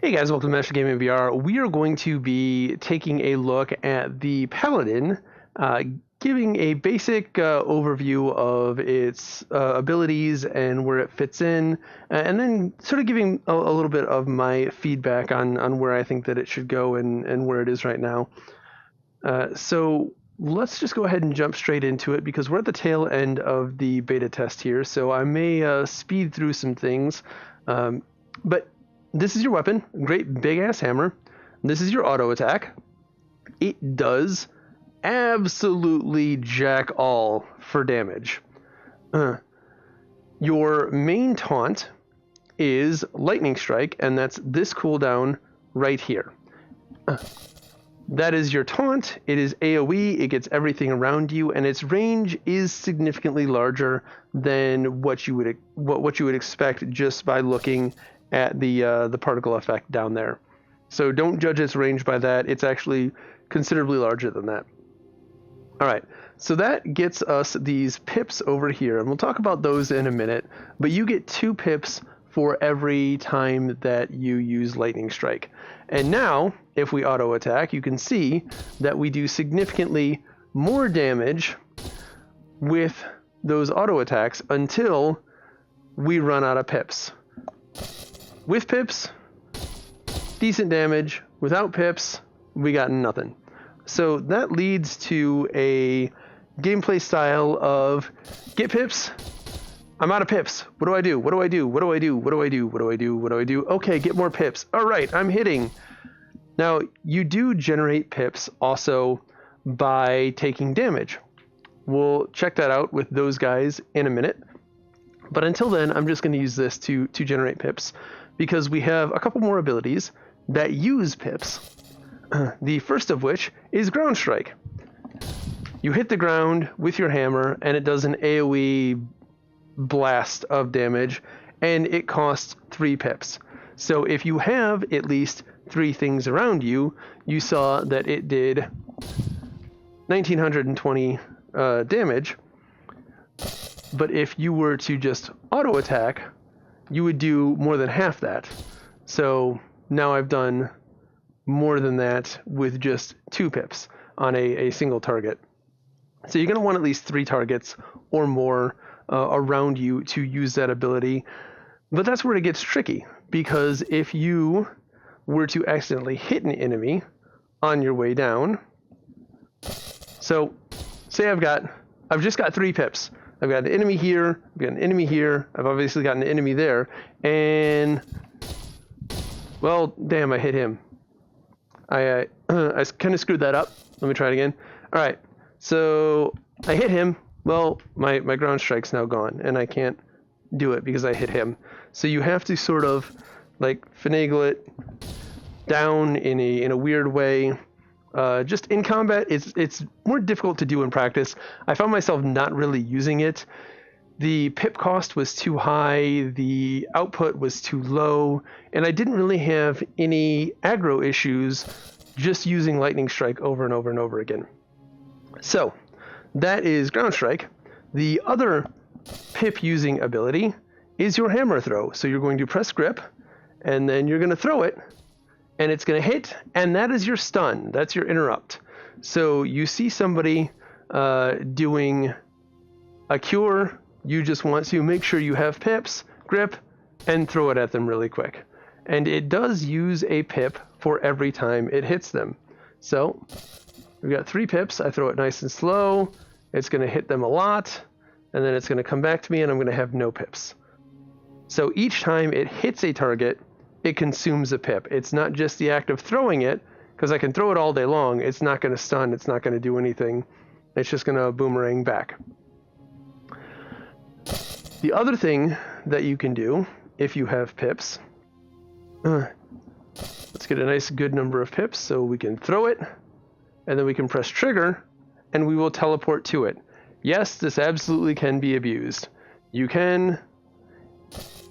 Hey guys, welcome to Master Gaming VR. We are going to be taking a look at the Paladin, giving a basic overview of its abilities and where it fits in, and then sort of giving a little bit of my feedback on where I think that it should go and where it is right now. So let's just go ahead and jump straight into it because we're at the tail end of the beta test here, so I may speed through some things, but this is your weapon, great big ass hammer. This is your auto attack. It does absolutely jack all for damage. Your main taunt is lightning strike, and that's this cooldown right here. That is your taunt. It is AoE, it gets everything around you, and its range is significantly larger than what you would expect just by looking at the particle effect down there. So don't judge its range by that. It's actually considerably larger than that. All right, so that gets us these pips over here, and we'll talk about those in a minute, but you get 2 pips for every time that you use lightning strike. And now, if we auto attack, you can see that we do significantly more damage with those auto attacks until we run out of pips. With pips, decent damage. Without pips, we got nothing. So that leads to a gameplay style of get pips. I'm out of pips. What do I do? What do I do? What do I do? What do I do? What do I do? What do I do? Okay, get more pips. All right, I'm hitting. Now, you do generate pips also by taking damage. We'll check that out with those guys in a minute. But until then, I'm just going to use this to generate pips, because we have a couple more abilities that use pips. The first of which is ground strike. You hit the ground with your hammer, and it does an AoE blast of damage, and it costs 3 pips. So if you have at least 3 things around you, you saw that it did 1920 damage. But if you were to just auto attack, you would do more than half that. So now I've done more than that with just 2 pips on a single target. So you're going to want at least 3 targets or more around you to use that ability. But that's where it gets tricky, because if you were to accidentally hit an enemy on your way down, so say I've just got 3 pips. I've got an enemy here, I've got an enemy here, I've obviously got an enemy there, and, well, damn, I hit him. I kind of screwed that up. Let me try it again. All right, so I hit him. Well, my ground strike's now gone, and I can't do it because I hit him. So you have to sort of, like, finagle it down in a weird way. Just in combat, it's more difficult to do in practice. I found myself not really using it. The pip cost was too high, the output was too low, and I didn't really have any aggro issues just using lightning strike over and over and over again. So that is ground strike. The other pip using ability is your hammer throw. So you're going to press grip, and then you're going to throw it, and it's going to hit, and that is your stun. That's your interrupt. So you see somebody doing a cure, you just want to make sure you have pips, grip, and throw it at them really quick. And it does use a pip for every time it hits them. So we've got 3 pips. I throw it nice and slow. It's going to hit them a lot, and then it's going to come back to me, and I'm going to have no pips. So each time it hits a target, it consumes a pip. It's not just the act of throwing it, because I can throw it all day long. It's not going to stun. It's not going to do anything. It's just going to boomerang back. The other thing that you can do if you have pips, let's get a nice good number of pips so we can throw it, and then we can press trigger, and we will teleport to it. Yes, this absolutely can be abused. You can,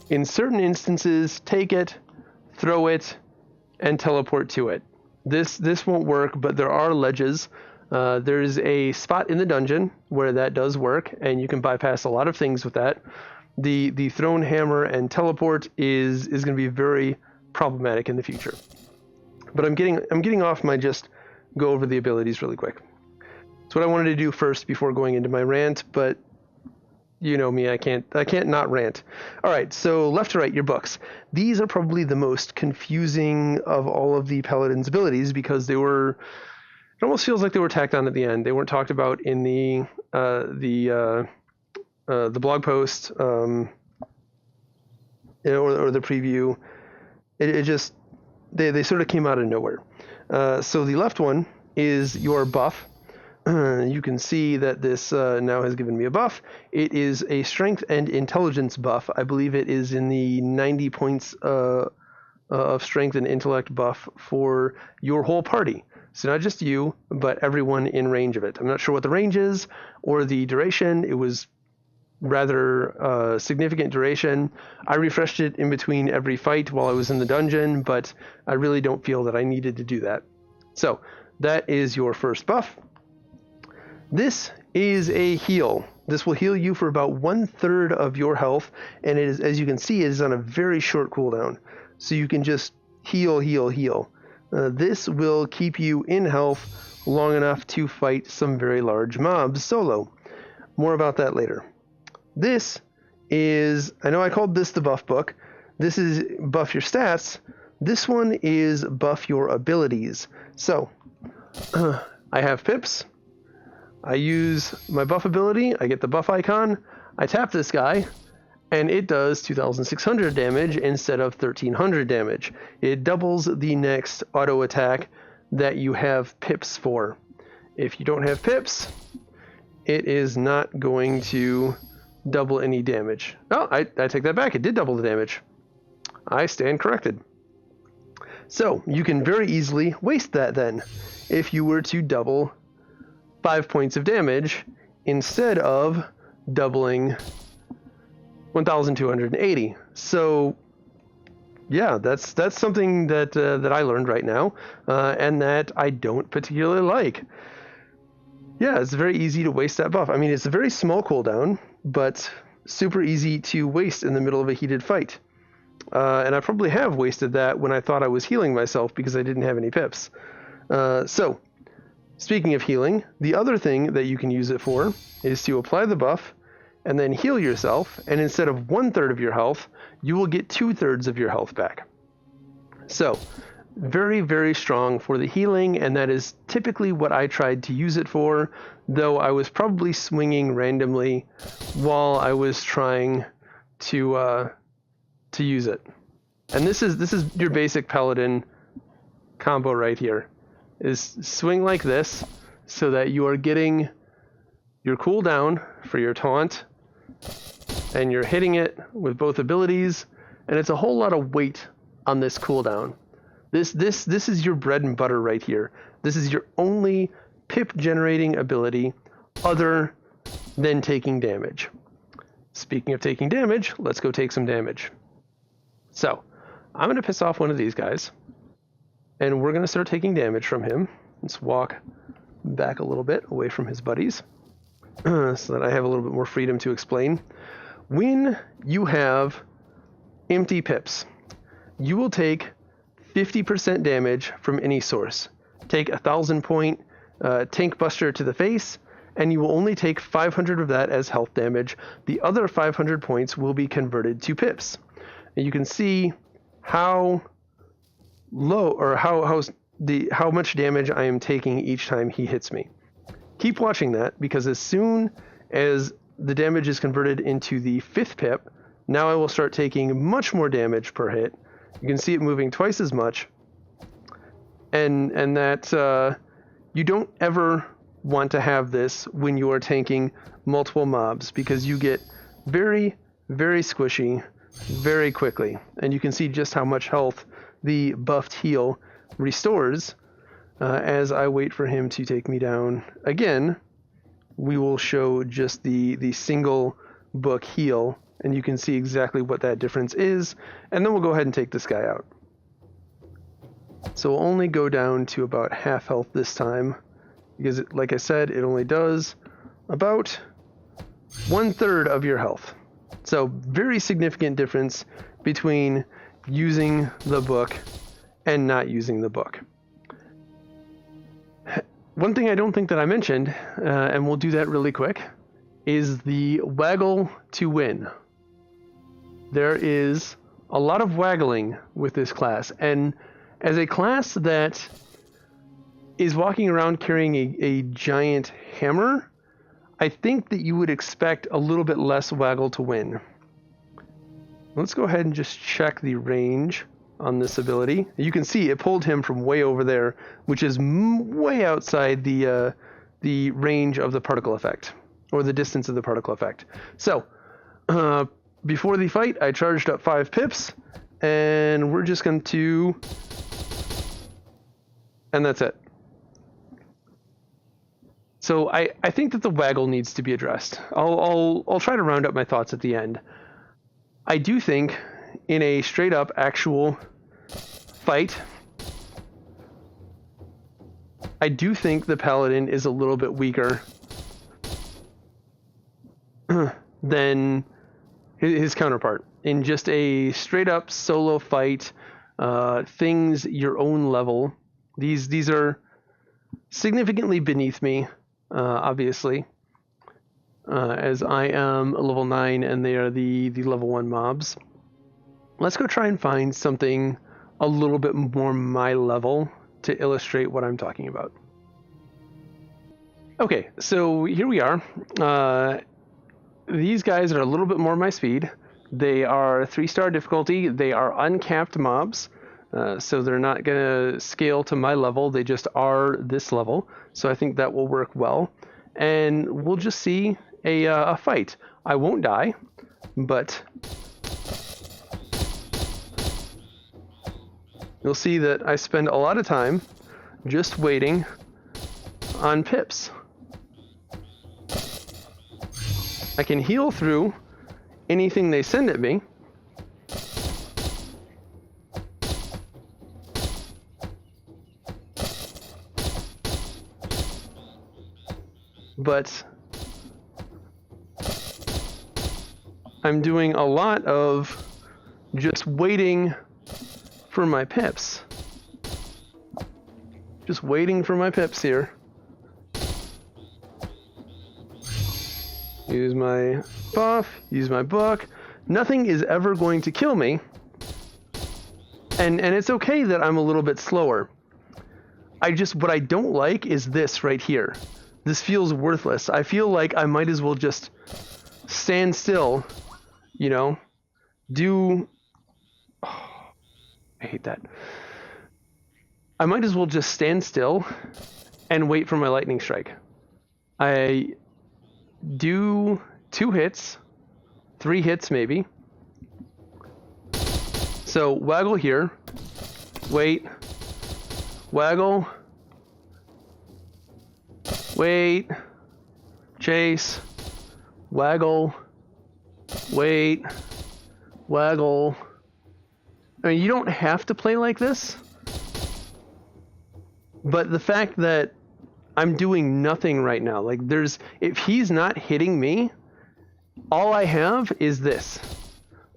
in certain instances, take it, throw it, and teleport to it. This won't work, but there are ledges. There's a spot in the dungeon where that does work, and you can bypass a lot of things with that. The thrown hammer and teleport is going to be very problematic in the future. But I'm getting off my just go over the abilities really quick. It's what I wanted to do first before going into my rant, but you know me, I can't not rant. All right, so left to right, your books. These are probably the most confusing of all of the Paladin's abilities because it almost feels like they were tacked on at the end. They weren't talked about in the blog post or the preview. It just they sort of came out of nowhere. So the left one is your buff. You can see that this now has given me a buff. It is a strength and intelligence buff. I believe it is in the 90 points of strength and intellect buff for your whole party. So not just you, but everyone in range of it. I'm not sure what the range is or the duration. It was rather significant duration. I refreshed it in between every fight while I was in the dungeon, but I really don't feel that I needed to do that. So that is your first buff. This is a heal. This will heal you for about 1/3 of your health, and it is, as you can see, it is on a very short cooldown. So you can just heal. This will keep you in health long enough to fight some very large mobs solo. More about that later. This is, I know I called this the buff book. This is buff your stats. This one is buff your abilities. So, I have pips. I use my buff ability. I get the buff icon. I tap this guy, and it does 2,600 damage instead of 1,300 damage. It doubles the next auto attack that you have pips for. If you don't have pips, it is not going to double any damage. Oh, I take that back. It did double the damage. I stand corrected. So you can very easily waste that then if you were to double 5 points of damage instead of doubling 1,280. So yeah, that's something that I learned right now, and that I don't particularly like. Yeah, it's very easy to waste that buff. I mean, it's a very small cooldown, but super easy to waste in the middle of a heated fight. And I probably have wasted that when I thought I was healing myself because I didn't have any pips. So, speaking of healing, the other thing that you can use it for is to apply the buff and then heal yourself, and instead of 1/3 of your health, you will get 2/3 of your health back. So, very, very strong for the healing, and that is typically what I tried to use it for, though I was probably swinging randomly while I was trying to use it. And this is your basic Paladin combo right here. Is swing like this so that you are getting your cooldown for your taunt, and you're hitting it with both abilities, and it's a whole lot of weight on this cooldown. This is your bread and butter right here. This is your only pip generating ability other than taking damage. Speaking of taking damage, let's go take some damage. So, I'm going to piss off one of these guys, and we're going to start taking damage from him. Let's walk back a little bit away from his buddies so that I have a little bit more freedom to explain. When you have empty pips, you will take 50% damage from any source. Take 1,000 point tank buster to the face, and you will only take 500 of that as health damage. The other 500 points will be converted to pips. And you can see how low or how much damage I am taking each time he hits me. Keep watching that, because as soon as the damage is converted into the 5th pip, now I will start taking much more damage per hit. You can see it moving twice as much, and that you don't ever want to have this when you are tanking multiple mobs, because you get very, very squishy very quickly, and you can see just how much health the buffed heal restores. As I wait for him to take me down again, we will show just the single book heal, and you can see exactly what that difference is, and then we'll go ahead and take this guy out. So we'll only go down to about half health this time, because like I said, it only does about 1/3 of your health. So very significant difference between using the book and not using the book. One thing I don't think that I mentioned, and we'll do that really quick, is the waggle to win. There is a lot of waggling with this class, and as a class that is walking around carrying a giant hammer, I think that you would expect a little bit less waggle to win. Let's go ahead and just check the range on this ability. You can see it pulled him from way over there, which is way outside the range of the particle effect, or the distance of the particle effect. So, before the fight, I charged up 5 pips, and we're just going to... and that's it. So I think that the waggle needs to be addressed. I'll try to round up my thoughts at the end. I do think in a straight up actual fight, I do think the Paladin is a little bit weaker than his counterpart. In just a straight up solo fight, things your own level, these are significantly beneath me. Obviously, as I am a level 9 and they are the level 1 mobs. Let's go try and find something a little bit more my level to illustrate what I'm talking about. Okay, so here we are. These guys are a little bit more my speed. They are 3-star difficulty. They are uncapped mobs. So they're not going to scale to my level. They just are this level. So I think that will work well. And we'll just see a fight. I won't die, but you'll see that I spend a lot of time just waiting on pips. I can heal through anything they send at me. But I'm doing a lot of just waiting for my pips. Just waiting for my pips here. Use my buff, use my book. Nothing is ever going to kill me. And it's okay that I'm a little bit slower. What I don't like is this right here. This feels worthless. I feel like I might as well just stand still, you know, I hate that. I might as well just stand still and wait for my lightning strike. I do 2 hits, 3 hits maybe. So waggle here, wait, waggle, wait, chase, waggle, wait, waggle. I mean, you don't have to play like this, but the fact that I'm doing nothing right now, like if he's not hitting me, all I have is this.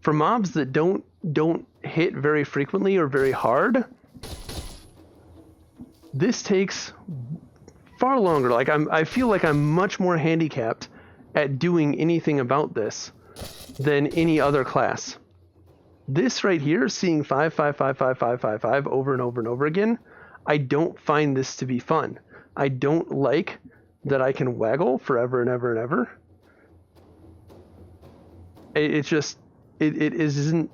For mobs that don't hit very frequently or very hard, this takes far longer. Like I feel like I'm much more handicapped at doing anything about this than any other class. This right here, seeing 5, 5, 5, 5, 5, 5, 5 over and over and over again, I don't find this to be fun. I don't like that I can waggle forever and ever and ever. It isn't.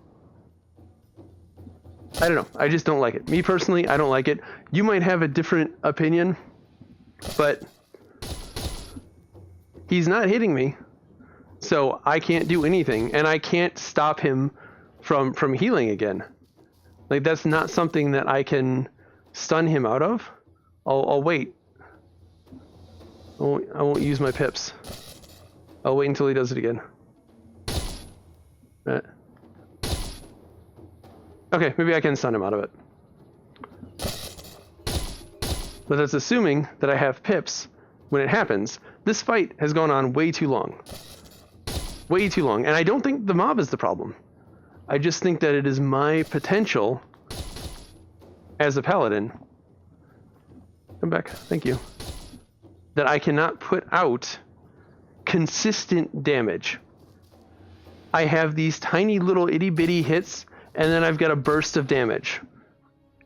I don't know. I just don't like it. Me personally, I don't like it. You might have a different opinion, but he's not hitting me, so I can't do anything, and I can't stop him from healing again. Like, that's not something that I can stun him out of. I'll wait. I won't use my pips. I'll wait until he does it again. Okay, maybe I can stun him out of it. But that's assuming that I have pips when it happens. This fight has gone on way too long. Way too long. And I don't think the mob is the problem. I just think that it is my potential as a paladin. Come back, thank you. That I cannot put out consistent damage. I have these tiny little itty bitty hits, and then I've got a burst of damage.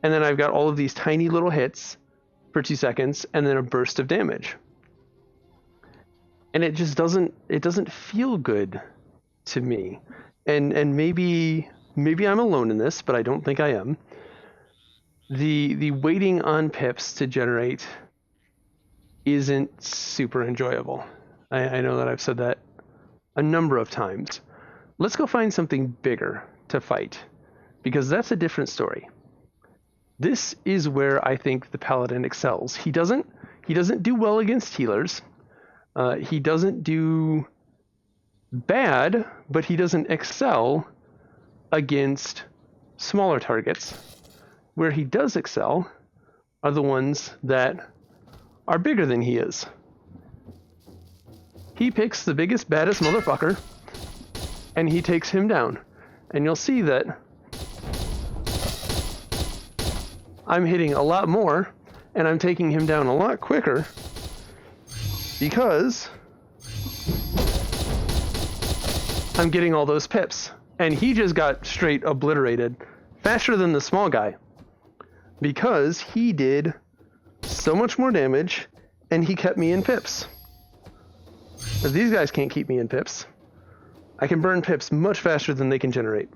And then I've got all of these tiny little hits for 2 seconds, and then a burst of damage. And it just doesn't feel good to me. And maybe I'm alone in this, but I don't think I am. The waiting on pips to generate isn't super enjoyable. I know that I've said that a number of times. Let's go find something bigger to fight, because that's a different story. This is where I think the Paladin excels. He doesn't do well against healers. He doesn't do bad, but he doesn't excel against smaller targets. Where he does excel are the ones that are bigger than he is. He picks the biggest, baddest motherfucker, and he takes him down. And you'll see that I'm hitting a lot more, and I'm taking him down a lot quicker, because I'm getting all those pips. And he just got straight obliterated faster than the small guy, because he did so much more damage, and he kept me in pips. But these guys can't keep me in pips. I can burn pips much faster than they can generate.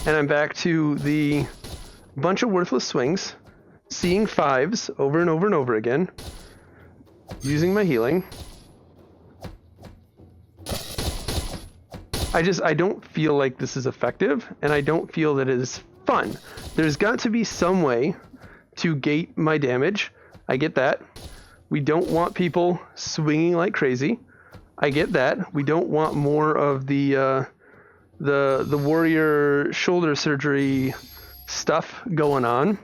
And I'm back to the bunch of worthless swings, seeing fives over and over and over again, using my healing. I don't feel like this is effective, and I don't feel that it is fun. There's got to be some way to gate my damage. I get that. We don't want people swinging like crazy. I get that. We don't want more of the warrior shoulder surgery stuff going on.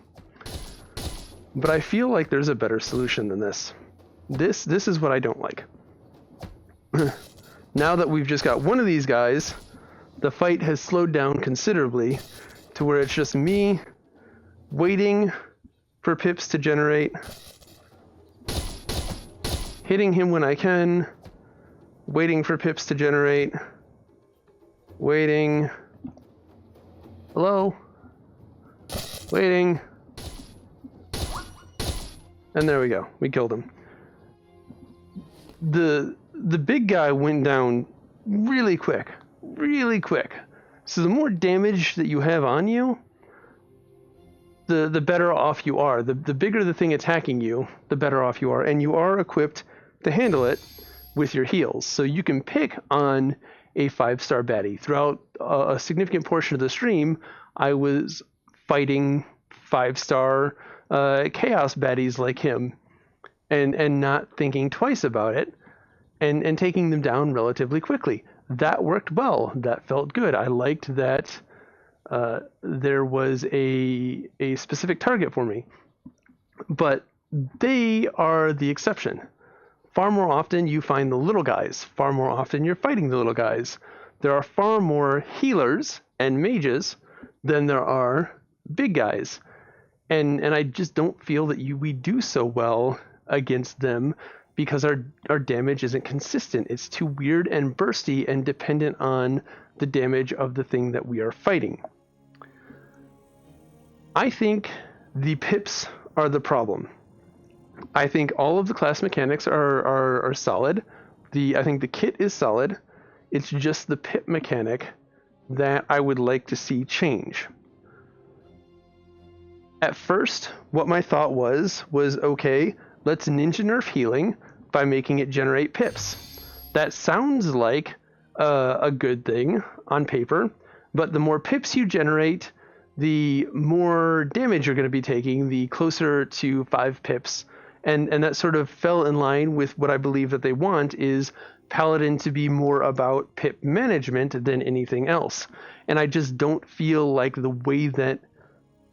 But I feel like there's a better solution than this. This is what I don't like. Now that we've just got one of these guys, the fight has slowed down considerably to where it's just me waiting for pips to generate, hitting him when I can, waiting for pips to generate, waiting, hello, waiting, and there we go, we killed him. The big guy went down really quick. So the more damage that you have on you, the better off you are. The bigger the thing attacking you, the better off you are. And you are equipped to handle it with your heals. So you can pick on a 5-star baddie. Throughout a significant portion of the stream, I was fighting 5-star chaos baddies like him and not thinking twice about it and taking them down relatively quickly. That worked well. That felt good. I liked that there was a specific target for me. But they are the exception. Far more often you find the little guys. Far more often you're fighting the little guys. There are far more healers and mages than there are big guys. And I just don't feel that we do so well against them, because our damage isn't consistent. It's too weird and bursty and dependent on the damage of the thing that we are fighting. I think the pips are the problem. I think all of the class mechanics are solid. I think the kit is solid. It's just the pip mechanic that I would like to see change. At first, what my thought was okay, let's ninja nerf healing by making it generate pips. That sounds like a good thing on paper, but the more pips you generate, the more damage you're going to be taking, the closer to 5 pips. And that sort of fell in line with what I believe that they want, is Paladin to be more about pip management than anything else. And I just don't feel like the way that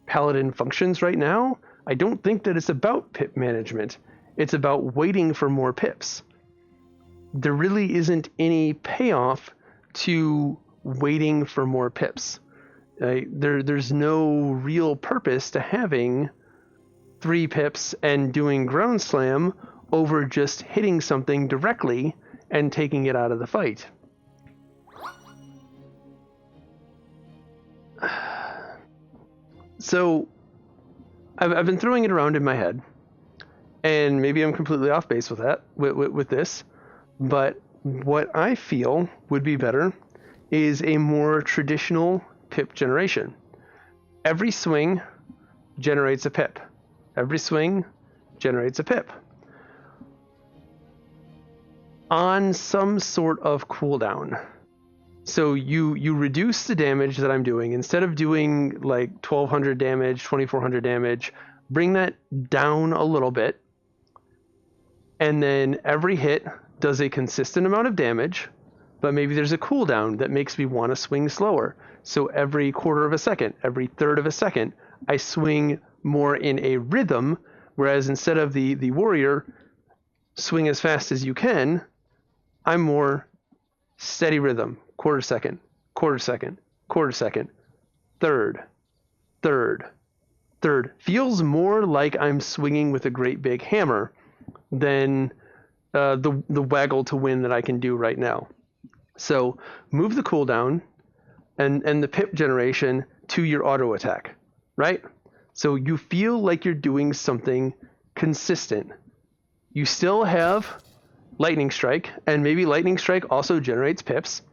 Paladin functions right now, I don't think that it's about pip management. It's about waiting for more pips. There really isn't any payoff to waiting for more pips. There's no real purpose to having 3 pips and doing ground slam over just hitting something directly and taking it out of the fight. So I've been throwing it around in my head, and maybe I'm completely off base with that, with this, but what I feel would be better is a more traditional pip generation. Every swing generates a pip. Every swing generates a pip on some sort of cooldown. So you reduce the damage that I'm doing. Instead of doing like 1200 damage, 2400 damage, bring that down a little bit. And then every hit does a consistent amount of damage, but maybe there's a cooldown that makes me want to swing slower. So every quarter of a second, every third of a second, I swing more in a rhythm, whereas instead of the warrior, swing as fast as you can, I'm more steady rhythm. Quarter second, quarter second, quarter second, third, third, third. Feels more like I'm swinging with a great big hammer than the waggle to win that I can do right now. So move the cooldown and the pip generation to your auto attack, right? So you feel like you're doing something consistent. You still have lightning strike, and maybe lightning strike also generates pips.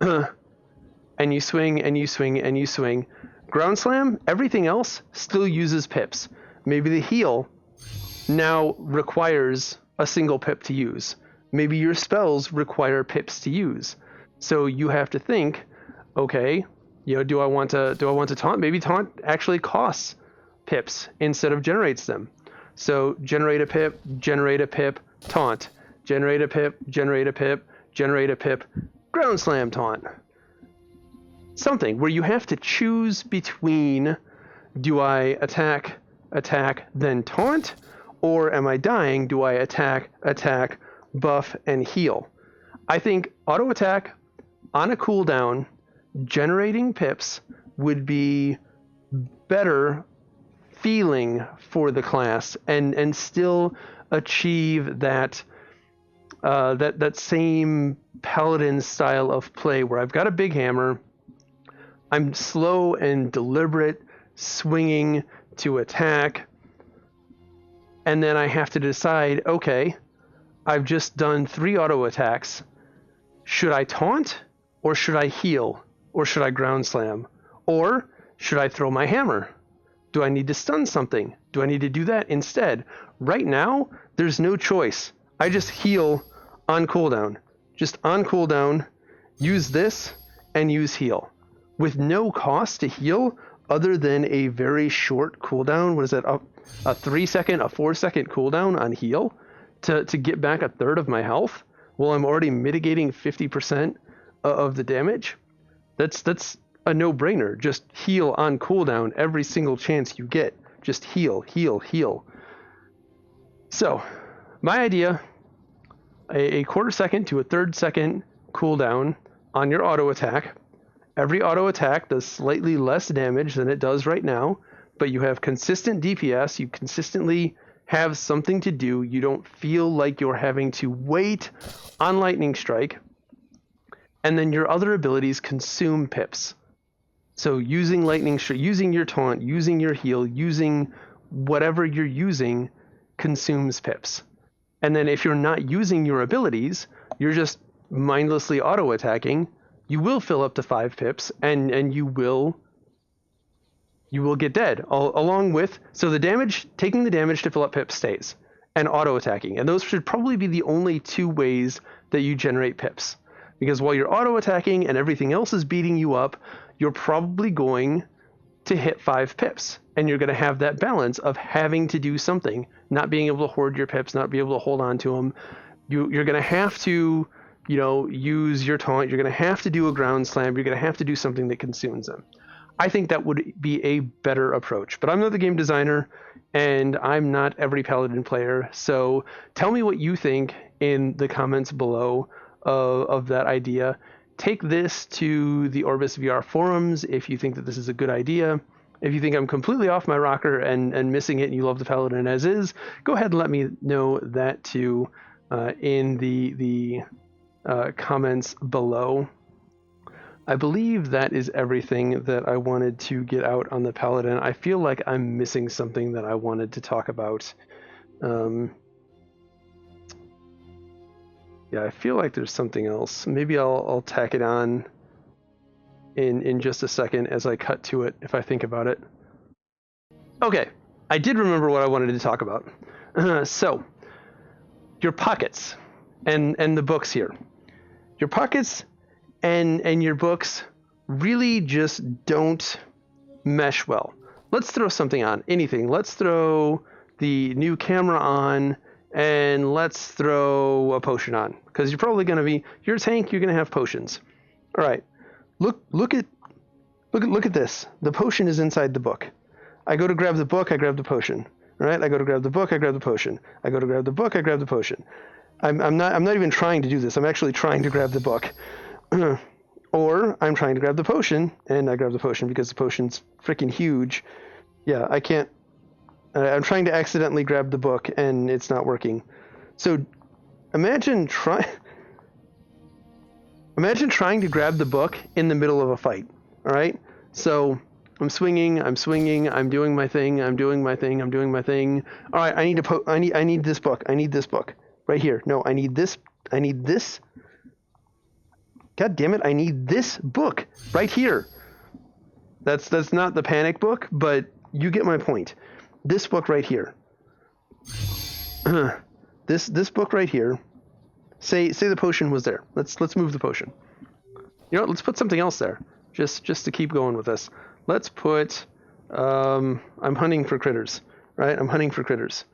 And you swing and you swing and you swing. Ground slam, everything else still uses pips. Maybe the heal now requires a single pip to use. Maybe your spells require pips to use. So you have to think, okay, do I want to taunt? Maybe taunt actually costs pips instead of generates them. So generate a pip, taunt. Generate a pip, generate a pip, generate a pip, ground slam taunt. Something where you have to choose between, do I attack, then taunt, or am I dying? Do I attack, buff, and heal? I think auto attack on a cooldown, generating pips would be better feeling for the class and still achieve that same paladin style of play where I've got a big hammer, I'm slow and deliberate swinging to attack, and then I have to decide, okay, I've just done 3 auto attacks. Should I taunt, or should I heal, or should I ground slam, or should I throw my hammer? Do I need to stun something? Do I need to do that instead? Right now, there's no choice. I just heal on cooldown. Just on cooldown, use this, and use heal. With no cost to heal other than a very short cooldown. What is that? A 3 second, a 4 second cooldown on heal to get back a third of my health while I'm already mitigating 50% of the damage. That's a no-brainer. Just heal on cooldown every single chance you get. Just heal, heal, heal. So, my idea, a quarter second to a third second cooldown on your auto attack. Every auto attack does slightly less damage than it does right now, but you have consistent DPS, you consistently have something to do, you don't feel like you're having to wait on lightning strike, and then your other abilities consume pips. So using lightning strike, using your taunt, using your heal, using whatever you're using consumes pips. And then if you're not using your abilities, you're just mindlessly auto attacking, you will fill up to 5 pips and you will get dead along with, so the damage, taking the damage to fill up pips stays, and auto attacking. And those should probably be the only 2 ways that you generate pips. Because while you're auto attacking and everything else is beating you up, you're probably going to hit 5 pips. And you're going to have that balance of having to do something, not being able to hoard your pips, not be able to hold on to them. You're going to have to, use your taunt. You're going to have to do a ground slam. You're going to have to do something that consumes them. I think that would be a better approach. But I'm not the game designer, and I'm not every Paladin player. So tell me what you think in the comments below of that idea. take this to the Orbus VR forums if you think that this is a good idea. If you think I'm completely off my rocker and missing it and you love the Paladin as is, go ahead and let me know that too in the comments below. I believe that is everything that I wanted to get out on the Paladin. I feel like I'm missing something that I wanted to talk about. Yeah, I feel like there's something else. Maybe I'll tack it on in just a second as I cut to it if I think about it. Okay, I did remember what I wanted to talk about. So, your pockets and the books here. Your pockets and your books really just don't mesh well. Let's throw something on, anything. Let's throw the new camera on, and let's throw a potion on, because you're probably going to be, you're a tank, you're going to have potions. All right, look at this. The potion is inside the book. I go to grab the book, I grab the potion. All right, I go to grab the book, I grab the potion. I go to grab the book, I grab the potion. I'm not even trying to do this. I'm actually trying to grab the book. Or I'm trying to grab the potion, and I grab the potion because the potion's freaking huge. Yeah, I can't. I'm trying to accidentally grab the book, and it's not working. So imagine trying to grab the book in the middle of a fight. All right? So I'm swinging, I'm doing my thing. All right, I need this book. I need this book right here. No, I need this. God damn it, I need this book right here. That's not the panic book, but you get my point. This book right here. This book right here. Say the potion was there. Let's move the potion. You know what, let's put something else there. Just to keep going with this. Let's put I'm hunting for critters, right? I'm hunting for critters.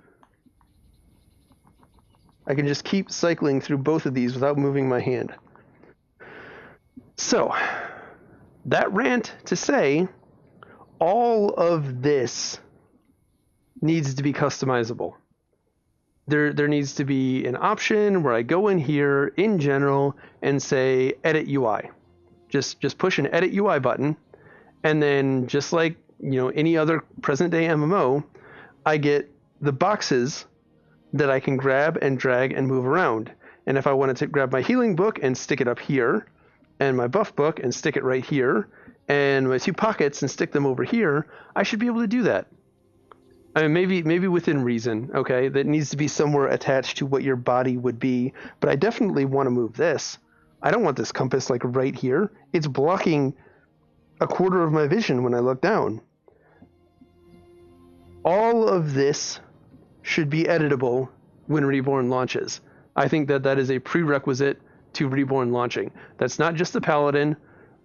I can just keep cycling through both of these without moving my hand. So, that rant to say, all of this needs to be customizable. There needs to be an option where I go in here in general and say edit UI. Just push an edit UI button, and then just like, you know, any other present day MMO, I get the boxes that I can grab and drag and move around. And if I wanted to grab my healing book and stick it up here, and my buff book and stick it right here, and my two pockets and stick them over here, I should be able to do that. I mean, maybe within reason, okay? That needs to be somewhere attached to what your body would be, but I definitely want to move this. I don't want this compass like right here. It's blocking a quarter of my vision when I look down. All of this should be editable when Reborn launches. I think that is a prerequisite to Reborn launching. That's not just the Paladin,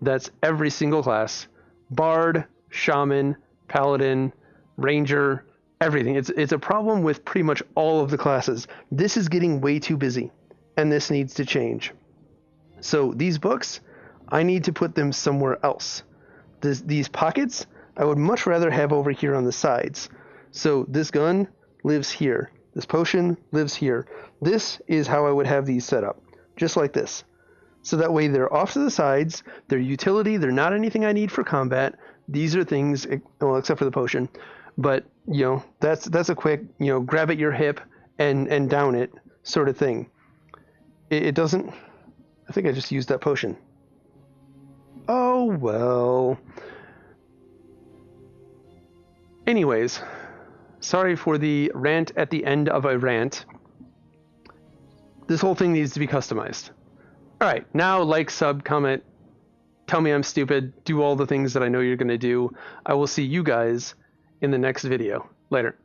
that's every single class. Bard, Shaman, Paladin, Ranger, everything. It's a problem with pretty much all of the classes. This is getting way too busy, and this needs to change. So these books, I need to put them somewhere else. These pockets, I would much rather have over here on the sides. So this gun lives here. This potion lives here. This is how I would have these set up. Just like this. So that way they're off to the sides, they're utility, they're not anything I need for combat. These are things, well, except for the potion, but, you know, that's a quick, you know, grab at your hip and down it sort of thing. It doesn't, I think I just used that potion. Oh, well. Anyways, sorry for the rant at the end of a rant. This whole thing needs to be customized. All right, now like, sub, comment, tell me I'm stupid, do all the things that I know you're going to do. I will see you guys in the next video. Later.